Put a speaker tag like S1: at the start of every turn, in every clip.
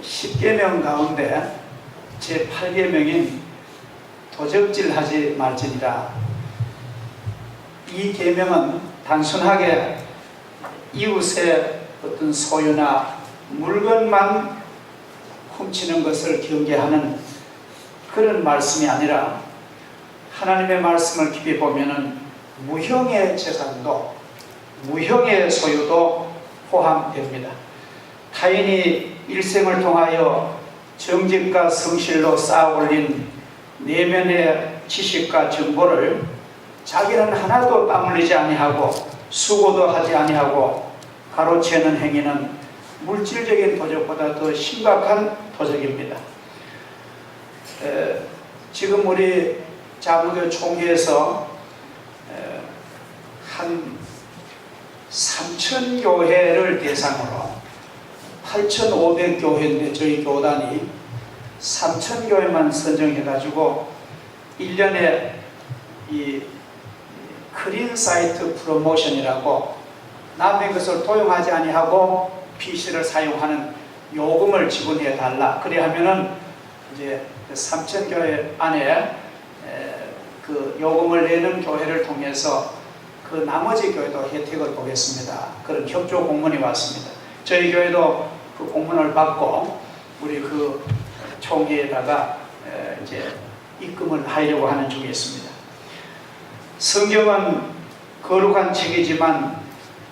S1: 10계명 가운데 제8계명인 도적질하지 말지니라. 이 계명은 단순하게 이웃의 어떤 소유나 물건만 훔치는 것을 경계하는 그런 말씀이 아니라, 하나님의 말씀을 깊이 보면은 무형의 재산도, 무형의 소유도 포함됩니다. 타인이 일생을 통하여 정직과 성실로 쌓아올린 내면의 지식과 정보를 자기는 하나도 땀 흘리지 아니하고 수고도 하지 아니하고 가로채는 행위는 물질적인 도적보다 더 심각한 도적입니다. 지금 우리 자무교 총회에서 한 3,000교회를 대상으로 8,500교회인데 저희 교단이 3,000교회만 선정해가지고 1년에 이 크린 사이트 프로모션이라고 남의 것을 도용하지 아니하고 PC를 사용하는 요금을 지불해 달라. 그래 하면은 이제 3,000교회 안에 그 요금을 내는 교회를 통해서 그 나머지 교회도 혜택을 보겠습니다. 그런 협조 공문이 왔습니다. 저희 교회도 그 공문을 받고 우리 그 총회에다가 이제 입금을 하려고 하는 중에 있습니다. 성경은 거룩한 책이지만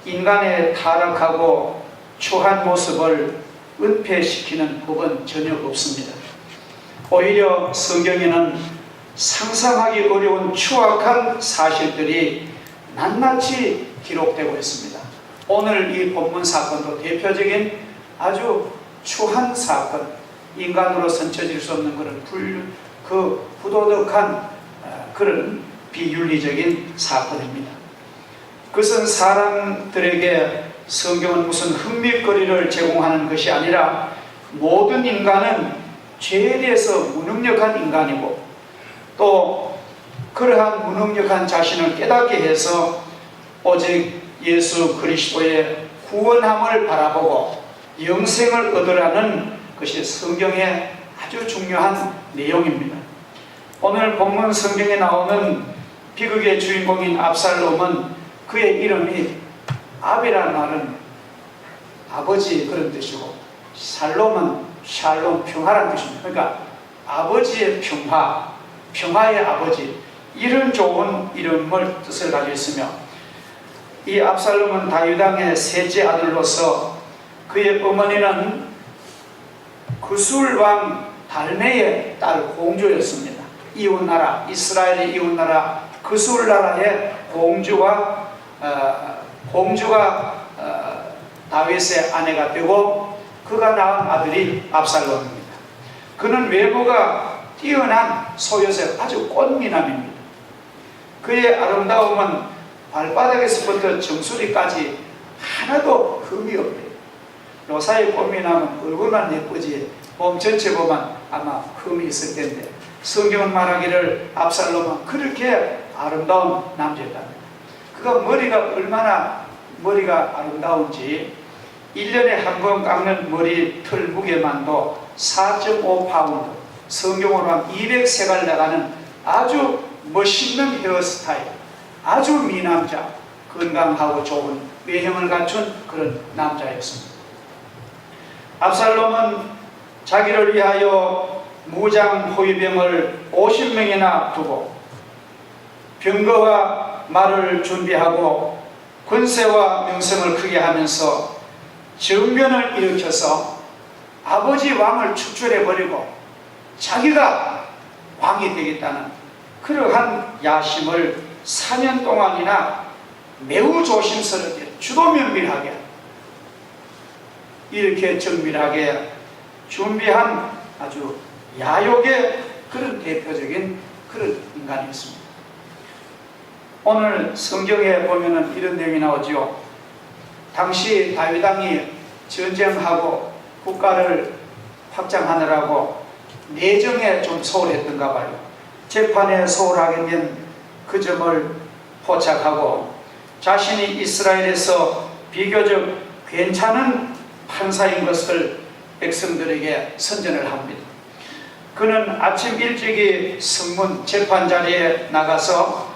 S1: 인간의 타락하고 추한 모습을 은폐시키는 법은 전혀 없습니다. 오히려 성경에는 상상하기 어려운 추악한 사실들이 낱낱이 기록되고 있습니다. 오늘 이 본문 사건도 대표적인 아주 추한 사건, 인간으로선 저질 수 없는 그런 부도덕한 그런 비윤리적인 사건입니다. 그것은 사람들에게 성경은 무슨 흥미거리를 제공하는 것이 아니라 모든 인간은 죄에 대해서 무능력한 인간이고, 또 그러한 무능력한 자신을 깨닫게 해서 오직 예수 그리스도의 구원함을 바라보고 영생을 얻으라는 것이 성경의 아주 중요한 내용입니다. 오늘 본문 성경에 나오는 비극의 주인공인 압살롬은 그의 이름이 압이라는 말은 아버지 그런 뜻이고, 살롬은 샬롬 평화라는 뜻입니다. 그러니까 아버지의 평화, 평화의 아버지, 이런 좋은 이름을 뜻을 가지고 있으며, 이 압살롬은 다윗 왕의 셋째 아들로서 그의 어머니는 구술 왕 달메의 딸 공주였습니다. 이웃나라, 이스라엘의 이웃나라 구술 나라의 공주가 다윗의 아내가 되고 그가 낳은 아들이 압살롬입니다. 그는 외모가 뛰어난 소요셉, 아주 꽃미남입니다. 그의 아름다움은 발바닥에서부터 정수리까지 하나도 흠이 없대요. 요사이 꽃미남은 얼굴만 예쁘지 몸 전체 보면 아마 흠이 있을 텐데, 성경은 말하기를 압살롬은 그렇게 아름다운 남자였답니다. 그가 머리가 얼마나 아름다운지 1년에 한 번 깎는 머리 털 무게만도 4.5파운드, 성경으로 하면 200세갈 나가는 아주 멋있는 헤어스타일, 아주 미남자, 건강하고 좋은 외형을 갖춘 그런 남자였습니다. 압살롬은 자기를 위하여 무장 호위병을 50명이나 두고 병거와 말을 준비하고 권세와 명성을 크게 하면서 정변을 일으켜서 아버지 왕을 축출해버리고 자기가 왕이 되겠다는 그러한 야심을 4년 동안이나 매우 조심스럽게 주도면밀하게 이렇게 정밀하게 준비한 아주 야욕의 그런 대표적인 그런 인간이었습니다. 오늘 성경에 보면은 이런 내용이 나오죠. 당시 다윗 왕이 전쟁하고 국가를 확장하느라고 내정에 좀 소홀했던가 봐요. 재판에 소홀하게 된 그 점을 포착하고 자신이 이스라엘에서 비교적 괜찮은 판사인 것을 백성들에게 선전을 합니다. 그는 아침 일찍이 성문 재판 자리에 나가서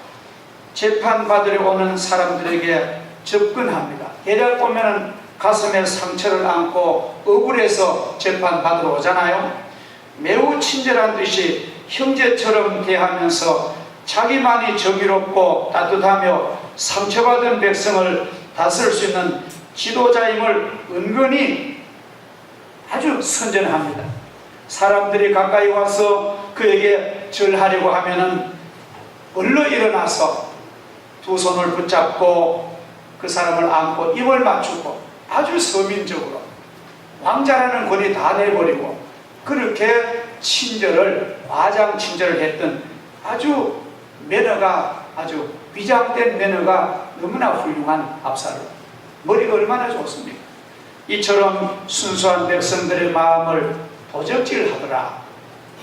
S1: 재판받으러 오는 사람들에게 접근합니다. 대략 보면은 가슴에 상처를 안고 억울해서 재판받으러 오잖아요. 매우 친절한 듯이 형제처럼 대하면서 자기만이 정의롭고 따뜻하며 상처받은 백성을 다스릴 수 있는 지도자임을 은근히 아주 선전합니다. 사람들이 가까이 와서 그에게 절하려고 하면은 얼른 일어나서 두 손을 붙잡고 그 사람을 안고 입을 맞추고 아주 서민적으로 왕자라는 권위 다 내버리고 그렇게 친절을 과장 친절을 했던 아주 매너가 아주 위장된 매너가 너무나 훌륭한 압살롬. 머리가 얼마나 좋습니까? 이처럼 순수한 백성들의 마음을 도적질하더라.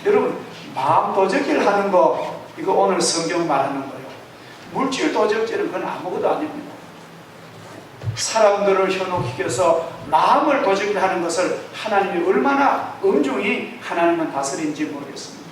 S1: 여러분, 마음 도적질하는 거 이거 오늘 성경 말하는 거예요. 물질 도적질은 그건 아무것도 아닙니다. 사람들을 현혹시켜서 마음을 도적질하는 것을 하나님이 얼마나 엄중히 하나님은 다스린지 모르겠습니다.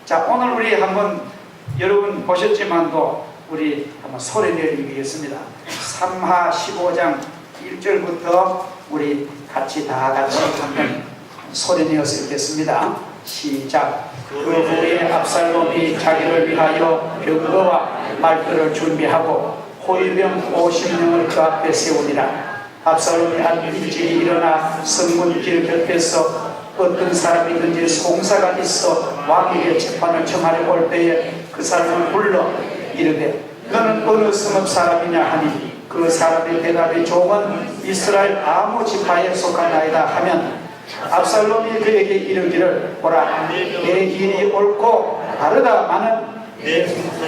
S1: 자, 오늘 우리 한번 여러분 보셨지만도 우리 한번 소리 내리겠습니다. 3하 15장 1절부터 우리 다 같이 한번 소리 내어서 읽겠습니다. 시작. 그 후에 압살롬이 자기를 위하여 병거와 말들을 준비하고 호위병 50명을 그 앞에 세우니라. 압살롬이 일찍이 일어나 성문 길 곁에서 어떤 사람이든지 송사가 있어 왕에게 재판을 청하려 올 때에 그 사람을 불러 이르되 너는 어느 성읍 사람이냐 하니 그 사람의 대답이 종은 이스라엘 아무 지파에 속하나이다 하면 압살롬이 그에게 이르기를 보라 내 일이 옳고 다르다마는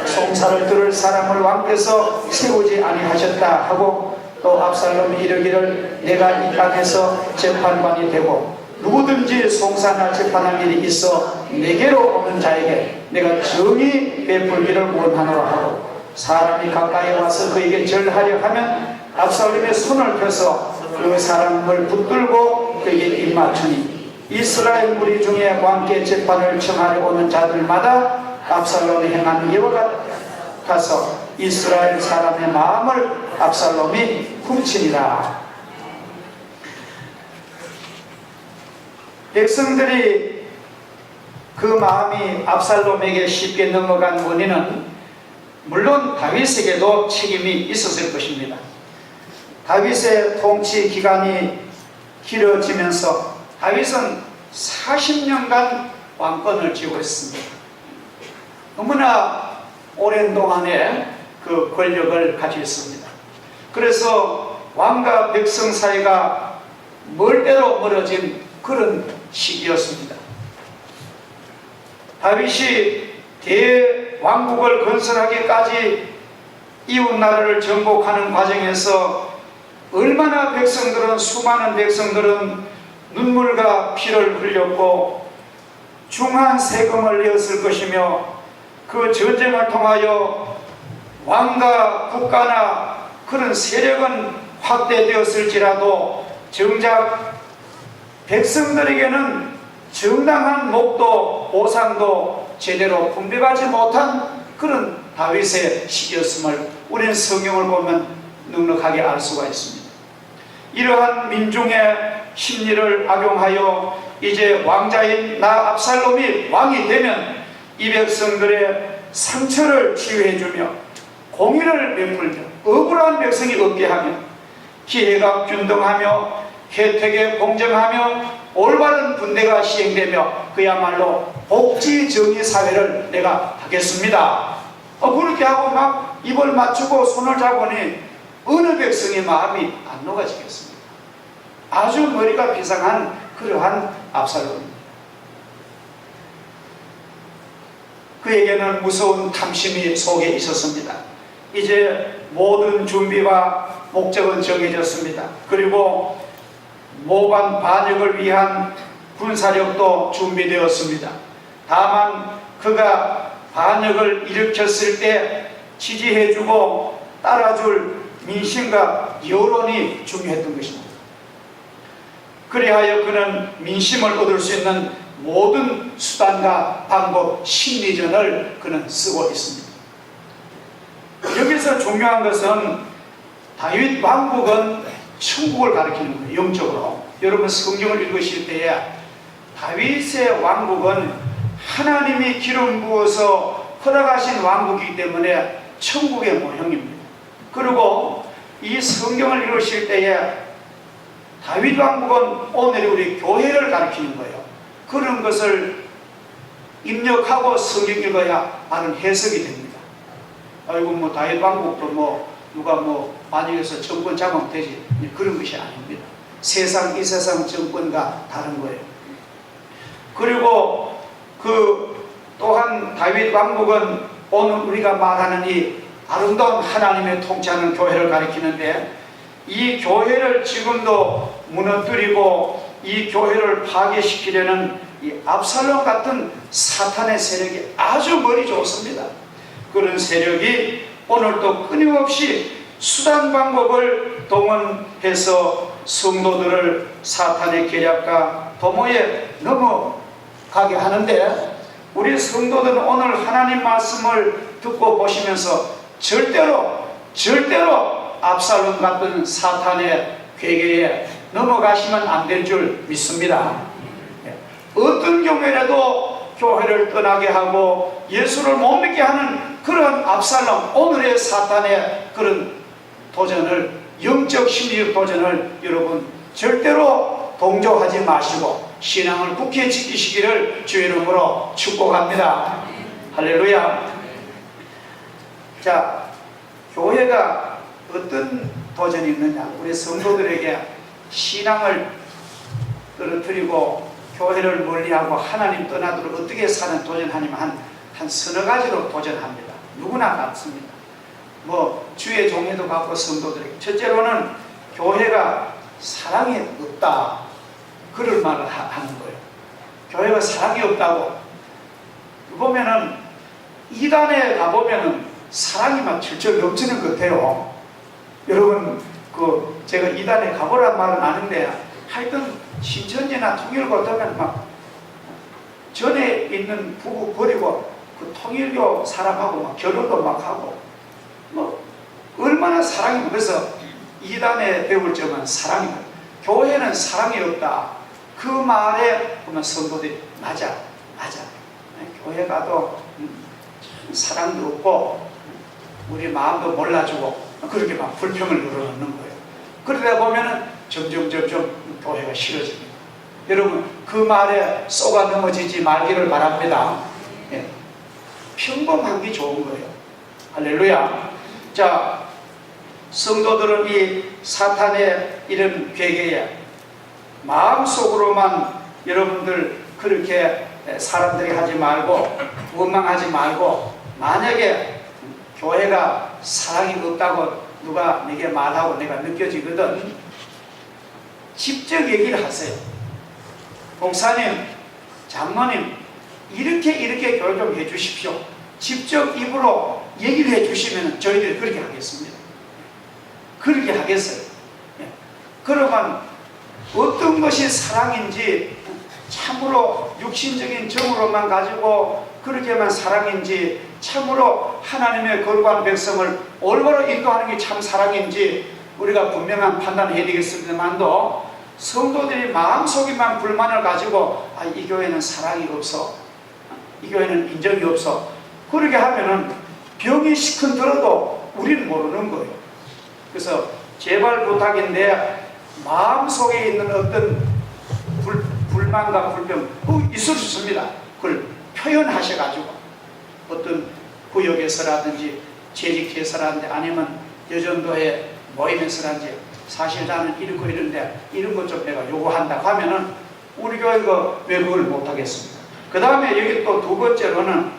S1: 송사를 들을 사람을 왕께서 세우지 아니하셨다 하고 또 압살롬이 이르기를 내가 이 땅에서 재판관이 되고 누구든지 송사나 재판할 일이 있어 내게로 오는 자에게 내가 정의 베풀기를 원하노라 하고 사람이 가까이 와서 그에게 절하려 하면 압살롬의 손을 펴서 그 사람을 붙들고 그에게 입맞추니 이스라엘 무리 중에 왕께 재판을 청하려 오는 자들마다 압살롬이 행한 이와 같아서 이스라엘 사람의 마음을 압살롬이 훔치니라. 백성들이 그 마음이 압살롬에게 쉽게 넘어간 원인은 물론 다윗에게도 책임이 있었을 것입니다. 다윗의 통치 기간이 길어지면서 다윗은 40년간 왕권을 쥐고 있습니다. 너무나 오랜 동안에 그 권력을 가지고 있습니다. 그래서 왕과 백성 사이가 멀대로 멀어진 그런 시기였습니다. 다윗이 대왕국을 건설하기까지 이웃나라를 정복하는 과정에서 얼마나 백성들은 수많은 백성들은 눈물과 피를 흘렸고 중한 세금을 내었을 것이며 그 전쟁을 통하여 왕과 국가나 그런 세력은 확대되었을지라도 정작 백성들에게는 정당한 목도 보상도 제대로 분배하지 못한 그런 다윗의 시기였음을 우리는 성경을 보면 넉넉하게 알 수가 있습니다. 이러한 민중의 심리를 악용하여 이제 왕자인 나 압살롬이 왕이 되면 이 백성들의 상처를 치유해주며 공의를 베풀며 억울한 백성이 없게 하며 기회가 균등하며 혜택에 공정하며 올바른 분배가 시행되며 그야말로 복지정의 사회를 내가 하겠습니다. 그렇게 하고 막 입을 맞추고 손을 잡으니 어느 백성의 마음이 안 녹아지겠습니까? 아주 머리가 비상한 그러한 압살롬입니다. 그에게는 무서운 탐심이 속에 있었습니다. 이제 모든 준비와 목적은 정해졌습니다. 그리고 모반 반역을 위한 군사력도 준비되었습니다. 다만 그가 반역을 일으켰을 때 지지해주고 따라줄 민심과 여론이 중요했던 것입니다. 그리하여 그는 민심을 얻을 수 있는 모든 수단과 방법, 심리전을 그는 쓰고 있습니다. 여기서 중요한 것은 다윗 왕국은 천국을 가리키는 거예요. 영적으로. 여러분 성경을 읽으실 때에 다윗의 왕국은 하나님이 기름 부어서 허락하신 왕국이기 때문에 천국의 모형입니다. 그리고 이 성경을 읽으실 때에 다윗 왕국은 오늘 우리 교회를 가리키는 거예요. 그런 것을 입력하고 성경 읽어야 바른 해석이 됩니다. 아이고 뭐 다윗 왕국도 뭐 누가 뭐 만약에서 정권 잡으면 되지, 그런 것이 아닙니다. 이 세상 정권과 다른 거예요. 그리고 또한 다윗 왕국은 오늘 우리가 말하는 이 아름다운 하나님의 통치하는 교회를 가리키는데, 이 교회를 지금도 무너뜨리고 이 교회를 파괴시키려는 이 압살롬 같은 사탄의 세력이 아주 머리 좋습니다. 그런 세력이 오늘도 끊임없이 수단 방법을 동원해서 성도들을 사탄의 계략과 도모에 넘어가게 하는데, 우리 성도들은 오늘 하나님 말씀을 듣고 보시면서 절대로 압살롬 같은 사탄의 괴계에 넘어가시면 안 될 줄 믿습니다. 어떤 경우에라도 교회를 떠나게 하고 예수를 못 믿게 하는 그런 압살롬, 오늘의 사탄의 그런 도전을, 영적 심리적 도전을 여러분 절대로 동조하지 마시고 신앙을 굳게 지키시기를 주의 이름으로 축복합니다. 할렐루야. 자, 교회가 어떤 도전이 있느냐, 우리 성도들에게 신앙을 떨어뜨리고 교회를 멀리하고 하나님 떠나도록 어떻게 사는 도전하냐면 한 서너 가지로 도전합니다. 누구나 같습니다. 뭐 주의 종에도 갖고 성도들에게, 첫째로는 교회가 사랑이 없다, 그럴 말을 하는 거예요. 교회가 사랑이 없다고. 보면은 이단에 가보면은 사랑이 막 질질 넘치는 것 같아요. 여러분 제가 이단에 가보란 말은 아는데, 하여튼 신천지나 통일교 가면 막 전에 있는 부부 버리고 그 통일교 사람하고 막 결혼도 막 하고, 뭐 얼마나 사랑이. 그래서 이단에 배울 점은 사랑입니다. 교회는 사랑이 없다, 그 말에 보면 성도들이 맞아. 교회 가도 사랑도 없고 우리 마음도 몰라주고 그렇게 막 불평을 늘어놓는 거예요. 그러다 보면은 점점 교회가 싫어집니다. 여러분 그 말에 쏘가 넘어지지 말기를 바랍니다. 평범한 게 좋은 거예요. 할렐루야. 자, 성도들은 이 사탄의 이런 괴계에 마음속으로만 여러분들 그렇게 사람들이 하지 말고 원망하지 말고, 만약에 교회가 사랑이 없다고 누가 내게 말하고 내가 느껴지거든, 직접 얘기를 하세요. 목사님, 장로님, 이렇게 교회 좀 해주십시오. 직접 입으로 얘기를 해주시면 저희들이 그렇게 하겠습니다. 그렇게 하겠어요. 그러면 어떤 것이 사랑인지, 참으로 육신적인 정으로만 가지고 그렇게만 사랑인지, 참으로 하나님의 거룩한 백성을 올바로 인도하는 게 참 사랑인지 우리가 분명한 판단을 해야 되겠습니다만도, 성도들이 마음속에만 불만을 가지고 이 교회는 사랑이 없어, 이 교회는 인정이 없어, 그렇게 하면은 병이 시큰들어도 우리는 모르는 거예요. 그래서 제발 부탁인데, 마음속에 있는 어떤 불만과 불평 있을 수 있습니다. 그걸 표현하셔가지고 어떤 구역에서라든지 재직해서라든지 아니면 여전도에 모임에서라든지, 사실 나는 이렇고 이런데 이런 것 좀 내가 요구한다고 하면은 우리 교회가 왜 그걸 못하겠습니까? 그 다음에 여기 또 두 번째로는,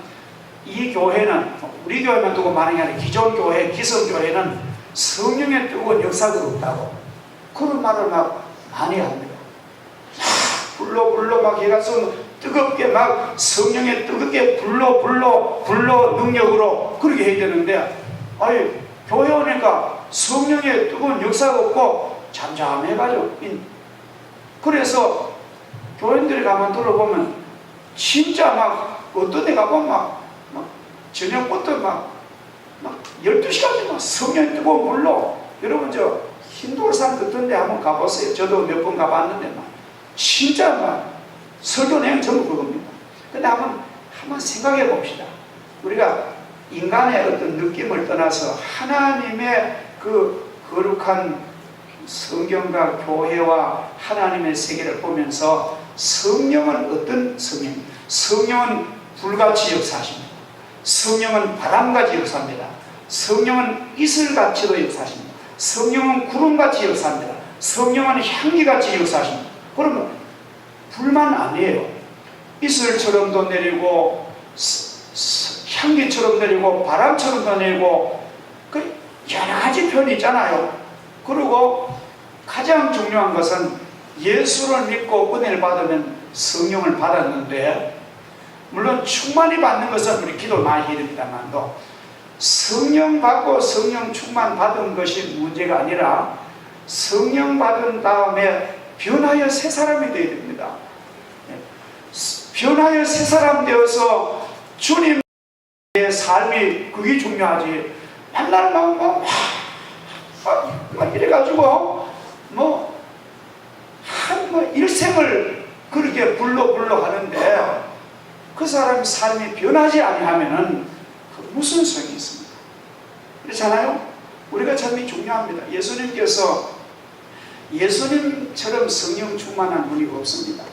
S1: 이 교회는, 우리 교회만 두고 말하는 게 아니라 기존 교회, 기성교회는 성령의 뜨거운 역사가 없다고 그런 말을 막 많이 합니다. 불로 막 해가지고 뜨겁게 막 성령의 뜨겁게 불로 능력으로 그렇게 해야 되는데, 아니 교회 오니까 성령의 뜨거운 역사가 없고 잠잠해가지고 그래서 교인들이 가만 들어보면 진짜 막 어떤 데 가보면 막 저녁부터 막 12시까지 막 성령 뜨거운 물로, 여러분 저 힌두산 같은 데 한번 가보세요. 저도 몇 번 가봤는데 막 진짜 막 설교 내용 전부 그겁니다. 근데 한번 생각해 봅시다. 우리가 인간의 어떤 느낌을 떠나서 하나님의 그 거룩한 성경과 교회와 하나님의 세계를 보면서 성령은 어떤 성령? 성령은 불같이 역사하십니다. 성령은 바람같이 역사합니다. 성령은 이슬같이도 역사하십니다. 성령은 구름같이 역사합니다. 성령은 향기같이 역사하십니다. 그러면 불만 아니에요. 이슬처럼도 내리고 향기처럼 내리고 바람처럼도 내리고 그 여러 가지 표현이 있잖아요. 그리고 가장 중요한 것은 예수를 믿고 은혜를 받으면 성령을 받았는데, 물론 충만히 받는 것은 우리 기도 많이 해야 됩니다만도 성령 받고 성령 충만 받은 것이 문제가 아니라 성령 받은 다음에 변하여 새 사람이 되어야 됩니다. 변하여 새 사람 되어서 주님의 삶이 그게 중요하지. 맨날 막 이래가지고 일생을 그렇게 불러 하는데 그 사람의 삶이 변하지 아니하면은 무슨 소용이 있습니까? 그렇잖아요? 우리가 참이 중요합니다. 예수님처럼 성령 충만한 분이 없습니다.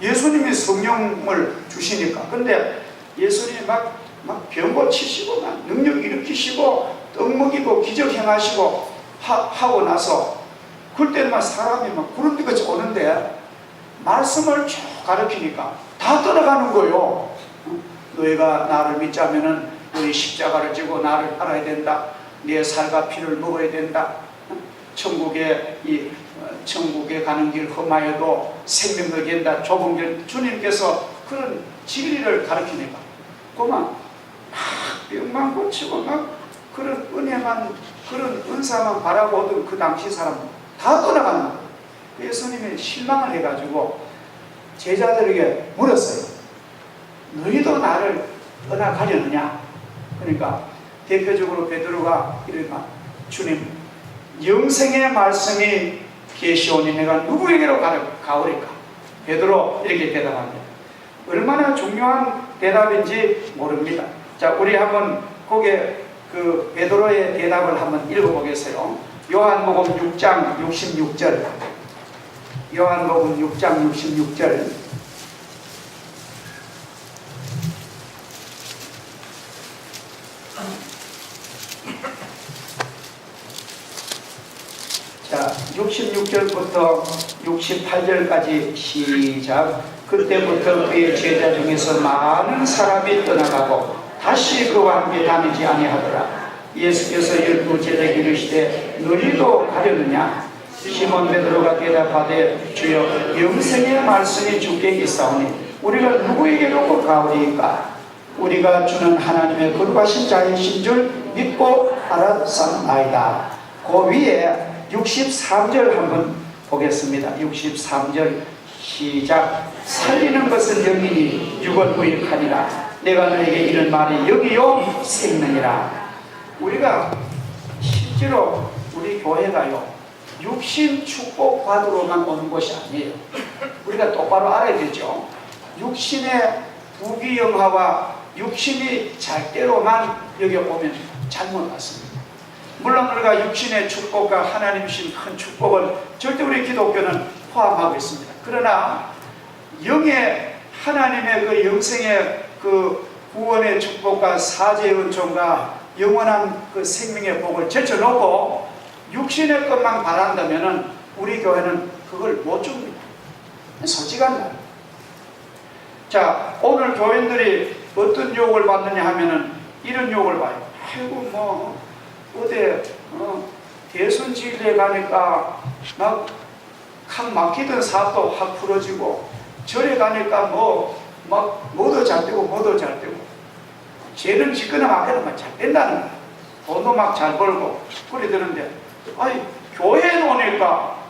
S1: 예수님이 성령을 주시니까. 근데 예수님이 막 병 고치시고 막 능력 일으키시고 떡 먹이고 기적 행하시고 하고 나서 그때 막 사람이 막 구름비같이 오는데 말씀을 쭉 가르치니까 다 떠나가는 거예요. 너희가 나를 믿자면은 너희 십자가를 지고 나를 따라야 된다. 내 살과 피를 먹어야 된다. 천국에 가는 길 험하여도 생명을 된다. 좁은 길, 주님께서 그런 진리를 가르치니까 그만 병만 고치고 막 그런 은혜만, 그런 은사만 바라보던 그 당시 사람은 다 떠나가는 거예요. 예수님이 실망을 해가지고 제자들에게 물었어요. 너희도 나를 떠나가려느냐? 그러니까 대표적으로 베드로가 이러니까 주님, 영생의 말씀이 계시오니 내가 누구에게로 가오리까? 베드로 이렇게 대답합니다. 얼마나 중요한 대답인지 모릅니다. 자, 우리 한번 거기에 그 베드로의 대답을 한번 읽어보겠어요. 요한복음 6장 66절. 요한복음 6장 66절. 자, 66절부터 68절까지 시작. 그때부터 그의 제자 중에서 많은 사람이 떠나가고 다시 그와 함께 다니지 아니하더라. 예수께서 12제자에게 이르시되 너희도 가려느냐? 시몬 베드로가 대답하되 주여, 영생의 말씀이 주께 있사오니 우리가 누구에게로 가오리이까? 우리가 주는 하나님의 거룩하신 자이신 줄 믿고 알았사옵나이다. 그 위에 63절 한번 보겠습니다. 63절 시작. 살리는 것은 영이니 육은 무익하니라. 내가 너에게 이런 말이 영이요 생명이라. 우리가 실제로 우리 교회가요, 육신 축복 받으러만 오는 것이 아니에요. 우리가 똑바로 알아야 되죠. 육신의 부귀영화와 육신이 잘 때로만 여기 오면 잘못 왔습니다. 물론 우리가 육신의 축복과 하나님 주신 큰 축복을 절대 우리 기독교는 포함하고 있습니다. 그러나 영의 하나님의 그 영생의 그 구원의 축복과 사죄의 은총과 영원한 그 생명의 복을 제쳐놓고 육신의 것만 바란다면 우리 교회는 그걸 못 줍니다. 솔직한 말. 자, 오늘 교인들이 어떤 유혹을 받느냐 하면은 이런 유혹을 봐요. 아이고 어디 대선 지일에 가니까 막 막히던 사업도 확 풀어지고, 절에 가니까 뭐도 잘 되고 뭐도 잘 되고, 죄는 짓거나 막거나 잘 된다는 거야. 돈도 막 잘 벌고 그래 되는데, 아니 교회에 오니까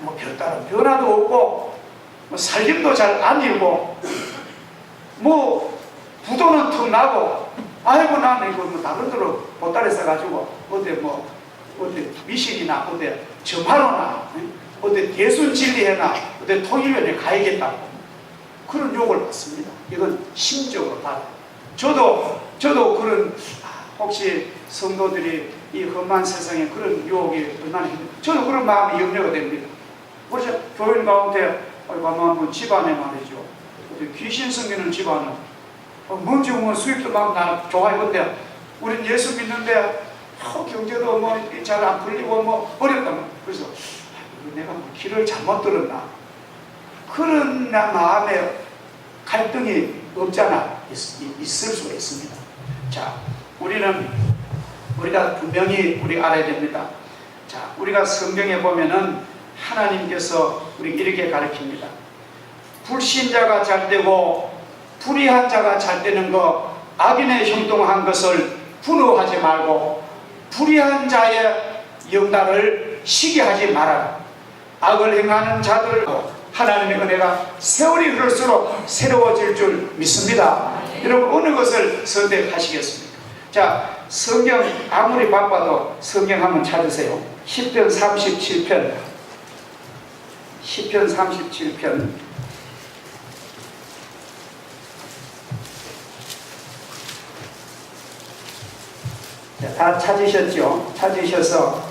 S1: 뭐 별다른 변화도 없고 뭐 살림도 잘 안 일고 뭐 부도는 턱 나고 아이고 나는 이거 뭐 다른 데로 보따리 싸가지고 어디 미신이나 어디 점하러나 어디 대순 진리해나 어디 통일교에 가야겠다고 그런 욕을 받습니다. 이건 심적으로 받아요. 저도 그런 혹시 성도들이 이 험한 세상에 그런 유혹이 얼마나 저도 그런 마음이 염려가 됩니다. 그래서 교인 가운데 가만 집안에 말이죠. 귀신 섬기는 집안은 먼저 뭐 수입도 막 좋아요. 근데 우린 예수 믿는데 경제도 뭐 잘 안 풀리고 뭐 어렵단 말이에요. 그래서 내가 뭐 길을 잘못 들었나 그런 마음에 갈등이 없잖아 있을 수가 있습니다. 자, 우리가 분명히 알아야 됩니다. 자, 우리가 성경에 보면은 하나님께서 우리 이렇게 가르칩니다. 불신자가 잘되고 불의한 자가 잘되는 것, 악인의 형통한 것을 분노하지 말고 불의한 자의 영달을 시기하지 말아라. 악을 행하는 자들 하나님의 은혜가 세월이 흐를수록 새로워질 줄 믿습니다. 여러분 어느 것을 선택하시겠습니까? 자, 성경 아무리 바빠도 성경 한번 찾으세요. 시편 37편 시편 37편 다 찾으셨죠? 찾으셔서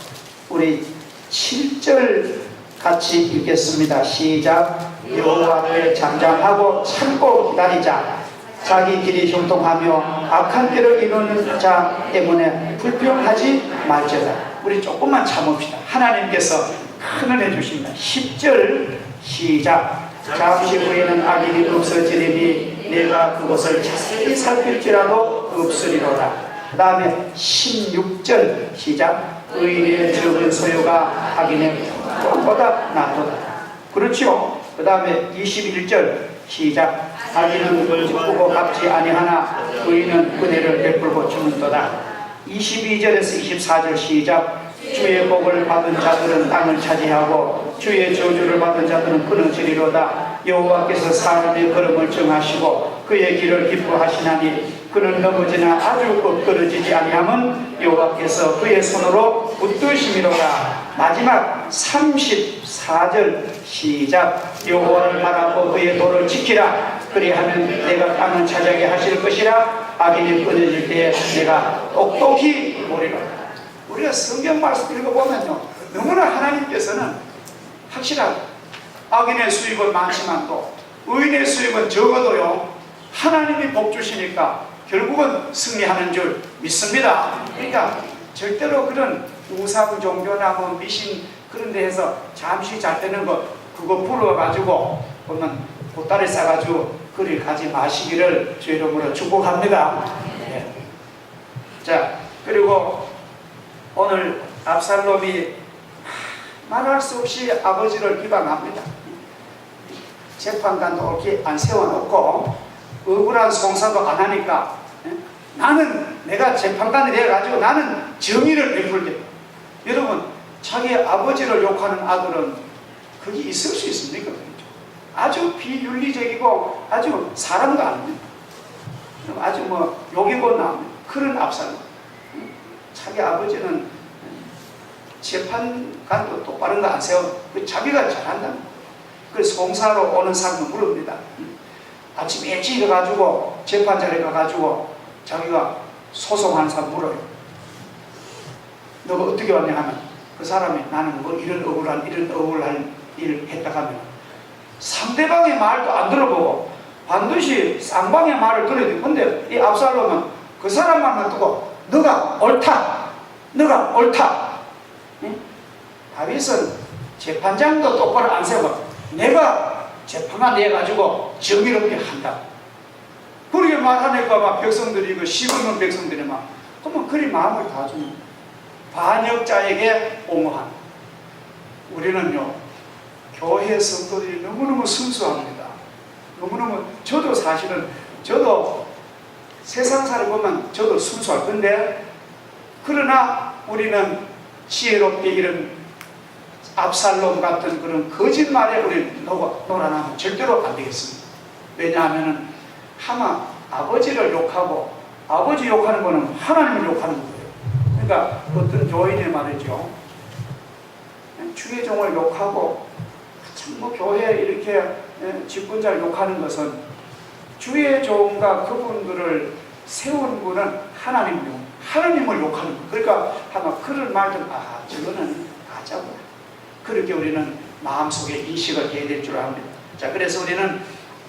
S1: 우리 7절 같이 읽겠습니다. 시작. 여호와 앞에 잠잠하고 참고 기다리자. 자기 길이 형통하며 악한 길을 이루는 자 때문에 불평하지 말지어다. 우리 조금만 참읍시다. 하나님께서 큰 은혜 주십니다. 10절 시작. 잠시 후에는 악인이 없어지리니 내가 그것을 자세히 살필지라도 없으리로다. 그 다음에 16절 시작. 의인의 적은 소유가 악인의 것보다 낫도다. 그렇죠. 그 다음에 21절 시작. 악인은 기쁘고 갚지 아니하나 의인은 은혜를 베풀고 주는도다. 22절에서 24절 시작. 주의 복을 받은 자들은 땅을 차지하고 주의 저주를 받은 자들은 끊어지리로다. 여호와께서 사람의 걸음을 정하시고 그의 길을 기뻐하시나니 그는 넘어지나 아주 꺾어지지 아니함은 여호와께서 그의 손으로 붙드심이로다. 마지막 34절 시작. 여호와를 바라고 그의 도를 지키라. 그리하면 내가 땅을 차지하게 하실 것이라. 악인이 끊어질 때에 내가 똑똑히 보리라. 우리가 성경 말씀 읽어보면요, 너무나 하나님께서는 확실하게 악인의 수입은 많지만 또 의인의 수입은 적어도요 하나님이 복 주시니까 결국은 승리하는 줄 믿습니다. 그러니까 절대로 그런 우상 종교나 뭐 미신 그런 데에서 잠시 잘 되는 것 그거 풀어가지고 보면 보따리 싸가지고 그리 가지 마시기를 주 이름으로 축복합니다. 네. 자, 그리고 오늘 압살롬이 말할 수 없이 아버지를 비방합니다. 재판관도 이렇게 안 세워놓고 억울한 송사도 안 하니까 나는 내가 재판관이 되어가지고 나는 정의를 베풀겠다. 여러분 자기 아버지를 욕하는 아들은 그게 있을 수 있습니까? 아주 비윤리적이고 아주 사람도 아닙니다. 아주 뭐 욕이고 나옵니다. 그런 압살롬. 자기 아버지는 재판관도 똑바른 거 안 세워. 자기가 잘한다. 그래서 송사로 오는 사람은 물읍니다. 아침 일찍 일어가지고 재판장에 가가지고 자기가 소송하는 사람 물어요. 너가 어떻게 왔냐 하면 그 사람이 나는 뭐 이런 억울한 일을 했다 하면 상대방의 말도 안 들어보고 반드시 쌍방의 말을 들어야 돼. 근데 이 압살롬은 그 사람만 두고 너가 옳다. 너가 옳다. 응? 다윗은 재판장도 똑바로 안 세워. 내가 재판관 내가지고 정의롭게 한다. 그렇게 말하니까 막 백성들이 그 시끄러운 백성들이 막 그러면 그리 마음을 다 주는 반역자에게 옹호한. 우리는요 교회 성도들이 너무너무 순수합니다. 너무너무 저도 사실은 세상사를 보면 저도 순수할 건데 그러나 우리는 지혜롭게 이런 압살롬 같은 그런 거짓말에 우리 놀아나면 절대로 안 되겠습니다. 왜냐하면 하마 아버지를 욕하고, 아버지 욕하는 거는 하나님을 욕하는 거예요. 그러니까 어떤 교인이 말이죠, 주의 종을 욕하고 참 뭐 교회 이렇게 직분자를 욕하는 것은 주의 종과 그분들을 세운 분은 하나님을 욕하는 거예요. 그러니까 아마 그런 말들, 저거는 가짜구나, 그렇게 우리는 마음속에 인식을 해야 될 줄 압니다. 자, 그래서 우리는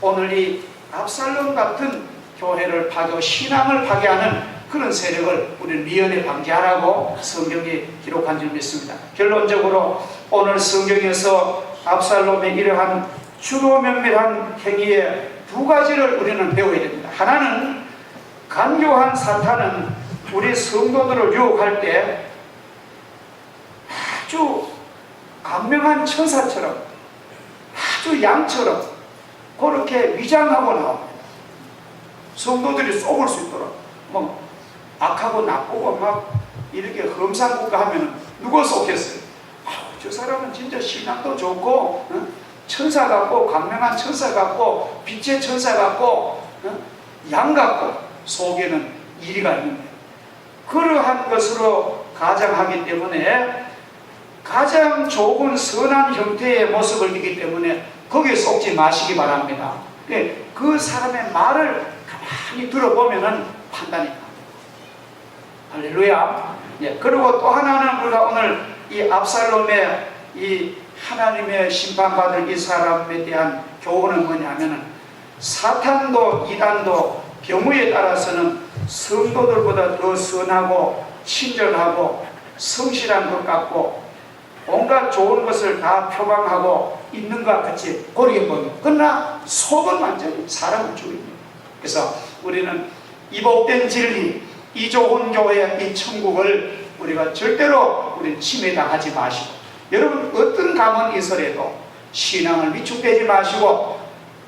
S1: 오늘 이 압살롬 같은 교회를 신앙을 파괴하는 그런 세력을 우리는 미연에 방지하라고 성경이 기록한 줄 믿습니다. 결론적으로 오늘 성경에서 압살롬의 이러한 주로 면밀한 행위의 두 가지를 우리는 배워야 됩니다. 하나는, 간교한 사탄은 우리 성도들을 유혹할 때 아주 간명한 천사처럼, 아주 양처럼 그렇게 위장하고 나옵니다. 성도들이 속을 수 있도록 뭐 악하고 나쁘고 막 이렇게 험상궂고 하면 누가 속겠어요? 저 사람은 진짜 신앙도 좋고 천사 같고, 간명한 천사 같고, 빛의 천사 같고, 양 같고, 속에는 이리가 있는데, 그러한 것으로 가장하기 때문에 가장 좋은 선한 형태의 모습을 띠기 때문에 거기에 속지 마시기 바랍니다. 그 사람의 말을 가만히 들어보면 판단이 납니다. 할렐루야. 그리고 또 하나는 우리가 오늘 이 압살롬의 이 하나님의 심판받을 이 사람에 대한 교훈은 뭐냐면은, 사탄도 이단도 경우에 따라서는 성도들보다 더 선하고 친절하고 성실한 것 같고 온갖 좋은 것을 다 표방하고 있는 것 같이 보이게 보입니다. 그러나 속은 완전히 사람을 죽입니다. 그래서 우리는 이 복된 진리, 이 좋은 교회, 이 천국을 우리가 절대로 우리 침해당하지 마시고, 여러분 어떤 감언이 있어도 신앙을 위축되지 마시고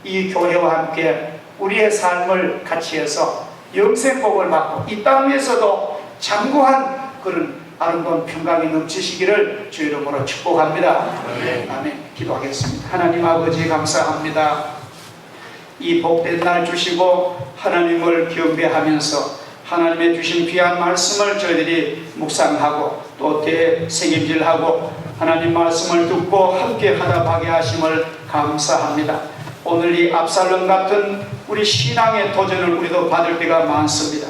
S1: 이 교회와 함께 우리의 삶을 같이 해서 영생복을 받고 이 땅에서도 장구한 그런 아름다운 평강이 넘치시기를 주 이름으로 축복합니다. 아멘. 기도하겠습니다. 하나님 아버지, 감사합니다. 이 복된 날 주시고 하나님을 경배하면서 하나님의 주신 귀한 말씀을 저희들이 묵상하고 또 되새김질하고 하나님 말씀을 듣고 함께 하답하게 하심을 감사합니다. 오늘 이 압살롬 같은 우리 신앙의 도전을 우리도 받을 때가 많습니다.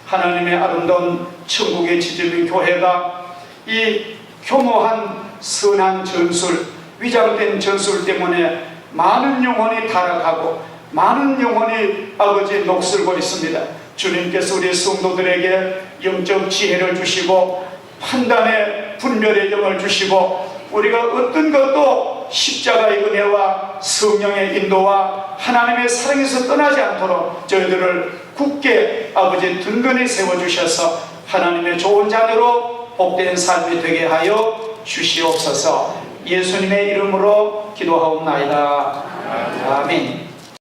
S1: 하나님의 아름다운 천국의 지점인 교회가 이 교모한 선한 전술, 위장된 전술 때문에 많은 영혼이 타락하고 많은 영혼이 아버지 녹슬고 있습니다. 주님께서 우리 성도들에게 영적 지혜를 주시고 판단의 분별의 영을 주시고 우리가 어떤 것도 십자가의 은혜와 성령의 인도와 하나님의 사랑에서 떠나지 않도록 저희들을 굳게 아버지 든든히 세워주셔서 하나님의 좋은 자녀로 복된 삶이 되게 하여 주시옵소서. 예수님의 이름으로 기도하옵나이다. 아멘.